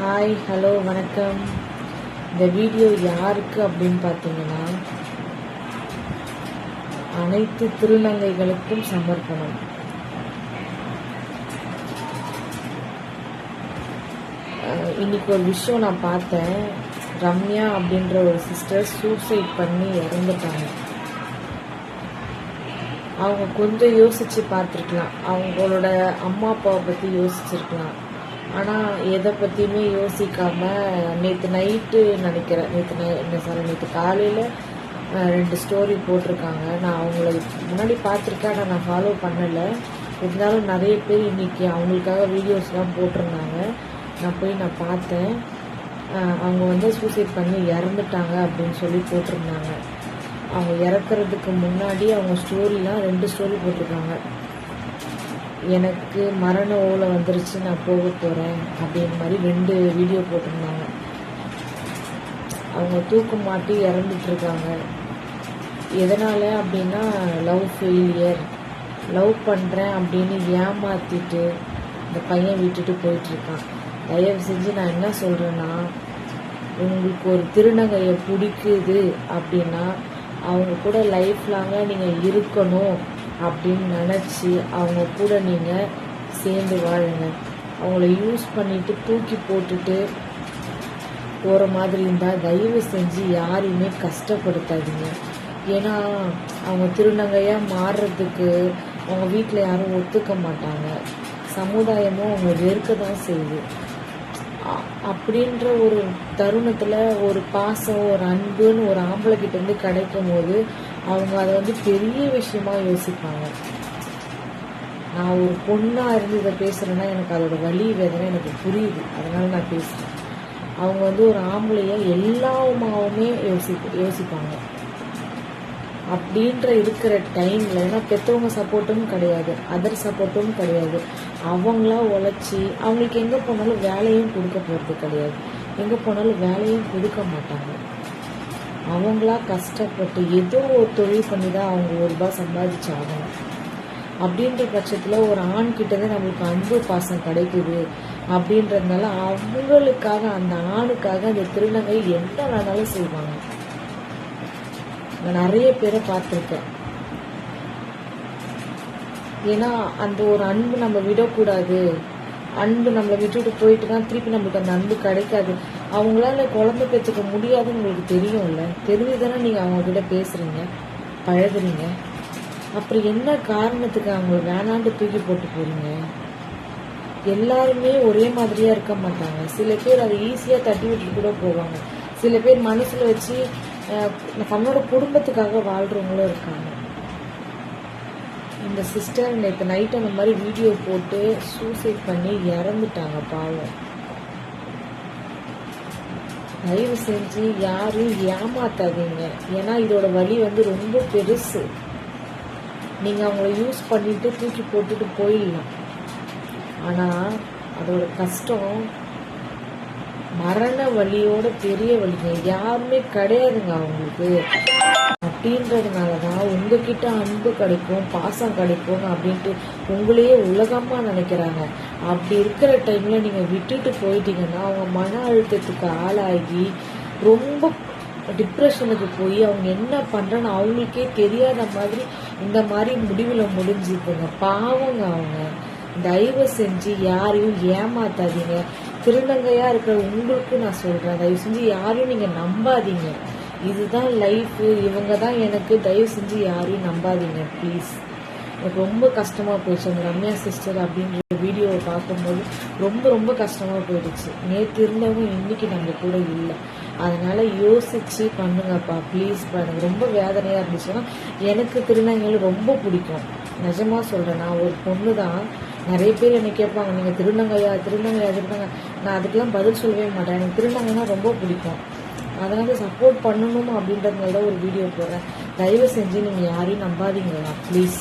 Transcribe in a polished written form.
Hi, hello, வணக்கம். இந்த video யாருக்கு அப்படின்னு பார்த்தீங்கன்னா, அனைத்து திருநங்கைகளுக்கும் சமர்ப்பணம். இன்னைக்கு ஒரு விஷயம் நான் பார்த்தேன். ரம்யா அப்படின்ற ஒரு சிஸ்டர் சூசைட் பண்ணி இறந்துட்டாங்க. அவங்க கொஞ்சம் யோசிச்சு பார்த்துருக்கலாம், அவங்களோட அம்மா அப்பாவை பற்றி யோசிச்சிருக்கலாம். ஆனால் எதை பற்றியுமே யோசிக்காமல் நேற்று நைட்டு நினைக்கிறேன், நேற்று காலையில் 2 ஸ்டோரி போட்டிருக்காங்க. நான் அவங்கள முன்னாடி பார்த்துருக்கேன், ஆனால் நான் ஃபாலோ பண்ணலை. இருந்தாலும் நிறைய பேர் இன்றைக்கி அவங்களுக்காக வீடியோஸ்லாம் போட்டிருந்தாங்க. நான் பார்த்தேன். அவங்க சூசைட் பண்ணி இறந்துட்டாங்க அப்படின்னு சொல்லி போட்டிருந்தாங்க. அவங்க இறக்குறதுக்கு முன்னாடி அவங்க ஸ்டோரிலாம் 2 ஸ்டோரி போட்டிருக்காங்க. எனக்கு மரண ஓலை வந்துருச்சு, நான் போக போகிறேன் அப்படின்ற மாதிரி 2 வீடியோ போட்டிருந்தாங்க. அவங்க தூக்கம் மாட்டி இறந்துட்டுருக்காங்க. எதனால் அப்படின்னா, லவ் ஃபெயிலியர், லவ் பண்ணுறேன் அப்படின்னு ஏமாற்றிட்டு இந்த பையன் விட்டுட்டு போயிட்டுருக்கான். தயவு செஞ்சு நான் என்ன சொல்கிறேன்னா, உங்களுக்கு ஒரு திருநங்கையை பிடிக்குது அப்படின்னா அவங்க கூட லைஃப் லாங்காக நீங்கள் இருக்கணும் அப்படின்னு நினச்சி அவங்க கூட நீங்கள் சேர்ந்து வாழுங்க. அவங்கள யூஸ் பண்ணிவிட்டு தூக்கி போட்டுட்டு போகிற மாதிரி இருந்தால் தயவு செஞ்சு யாரையுமே கஷ்டப்படுத்தாதீங்க. ஏன்னா அவங்க திருநங்கையாக மாறுறதுக்கு அவங்க வீட்டில் யாரும் ஒத்துக்க மாட்டாங்க. சமுதாயமும் அவங்க வெறுக்க தான் செய்யுது. அப்படின்ற ஒரு தருணத்தில் ஒரு பாசம், ஒரு அன்புன்னு ஒரு ஆம்பளை கிட்டேருந்து கிடைக்கும் போது அவங்க அதை பெரிய விஷயமா யோசிப்பாங்க. நான் ஒரு பொண்ணாக இருந்து இதை பேசுகிறேன்னா எனக்கு அதோட வலி வேதனை எனக்கு புரியுது, அதனால் நான் பேசுகிறேன். அவங்க ஒரு ஆம்பளைய எல்லாவுமாவுமே யோசிப்பாங்க. அப்படின்ற இருக்கிற டைமில், ஏன்னா பெற்றவங்க சப்போர்ட்டும் கிடையாது, அதர் சப்போர்ட்டும் கிடையாது. அவங்களா உழைச்சி அவங்களுக்கு எங்கே போனாலும் வேலையும் கொடுக்க போகிறது கிடையாது, எங்கே போனாலும் வேலையும் கொடுக்க மாட்டாங்க. அவங்களா கஷ்டப்பட்டு ஏதோ ஒரு தொழில் பண்ணி தான் அவங்க ₹1 சம்பாதிச்சாகணும். அப்படின்ற பட்சத்தில் ஒரு ஆண்கிட்டதான் நம்மளுக்கு அன்பு பாசம் கிடைக்குது. அப்படின்றதுனால அவங்களுக்காக, அந்த ஆணுக்காக அந்த திருநங்கை என்ன வேணாலும் செய்வாங்க. நான் நிறைய பேரை பார்த்துருக்கேன். ஏன்னா அந்த ஒரு அன்பு நம்ம விடக்கூடாது. அன்பு நம்மளை விட்டுட்டு போயிட்டு தான் திருப்பி நம்மளுக்கு அந்த அன்பு கிடைக்காது. அவங்களால குழந்தை பெற்றுக்க முடியாதுன்னு உங்களுக்கு தெரியும்ல, தெரிஞ்சு தானே நீங்கள் அவங்கக்கிட்ட பேசுகிறீங்க, பழகுறீங்க. அப்புறம் என்ன காரணத்துக்கு அவங்க வேணாண்டு தூக்கி போட்டு போகிறீங்க? எல்லாருமே ஒரே மாதிரியாக இருக்க மாட்டாங்க. சில பேர் அதை ஈஸியாக தட்டி விட்டுட்டு கூட போவாங்க. சில பேர் மனசில் வச்சு தன்னோட குடும்பத்துக்காக வாழ்கிறவங்களும் இருக்காங்க. இந்த சிஸ்டர் நேற்று நைட்டு அந்த மாதிரி வீடியோ போட்டு சூசைட் பண்ணி இறந்துட்டாங்க, பாவம். தயவு செஞ்சு யாரும் ஏமாத்தாதீங்க. ஏன்னா இதோட வலி ரொம்ப பெருசு. நீங்கள் அவங்கள யூஸ் பண்ணிட்டு தூக்கி போட்டுட்டு போயிடலாம், ஆனால் அதோட கஷ்டம் மரண வலியோட பெரிய வலிங்க. யாருமே கிடையாதுங்க அவங்களுக்கு. அப்படின்றதுனால தான் உங்ககிட்ட அன்பு கிடைக்கும், பாசம் கிடைக்கும் அப்படின்ட்டு உங்களையே உலகமாக நினைக்கிறாங்க. அப்படி இருக்கிற டைமில் நீங்கள் விட்டுட்டு போயிட்டீங்கன்னா அவங்க மன அழுத்தத்துக்கு ஆளாகி ரொம்ப டிப்ரெஷனுக்கு போய் அவங்க என்ன பண்ணுறேன்னு அவங்களுக்கே தெரியாத மாதிரி இந்த மாதிரி முடிவில் முடிஞ்சுதுங்க. பாவங்க அவங்க. தயவு செஞ்சு யாரையும் ஏமாத்தாதீங்க. திருநங்கையாக இருக்கிற உங்களுக்கு நான் சொல்கிறேன், தயவு செஞ்சு யாரையும் நீங்கள் நம்பாதீங்க. இதுதான் லைஃபு, இவங்க தான் எனக்கு. தயவு செஞ்சு யாரையும் நம்பாதீங்க ப்ளீஸ். எனக்கு ரொம்ப கஷ்டமாக போயிடுச்சு அந்த ரம்யா சிஸ்டர் அப்படின்ற வீடியோவை பார்க்கும்போது. ரொம்ப ரொம்ப கஷ்டமாக போயிடுச்சு. நேற்று இருந்தவங்க இன்றைக்கி நம்ம கூட இல்லை. அதனால் யோசித்து பண்ணுங்கப்பா ப்ளீஸ்ப்பா. எனக்கு ரொம்ப வேதனையாக இருந்துச்சுன்னா, எனக்கு திருநங்கைகள் ரொம்ப பிடிக்கும், நிஜமாக சொல்கிறேன். நான் ஒரு பொண்ணு தான். நிறைய பேர் என்னை கேட்பாங்க, நீங்கள் திருநங்கையா? நான் அதுக்கெல்லாம் பதில் சொல்லவே மாட்டேன். எனக்கு திருநங்கைனா ரொம்ப பிடிக்கும். அதனால் சப்போர்ட் பண்ணணும் அப்படின்றதுனால தான் ஒரு வீடியோ போடுறேன். தயவு செஞ்சு நீங்கள் யாரையும் நம்பாதீங்களா ப்ளீஸ்.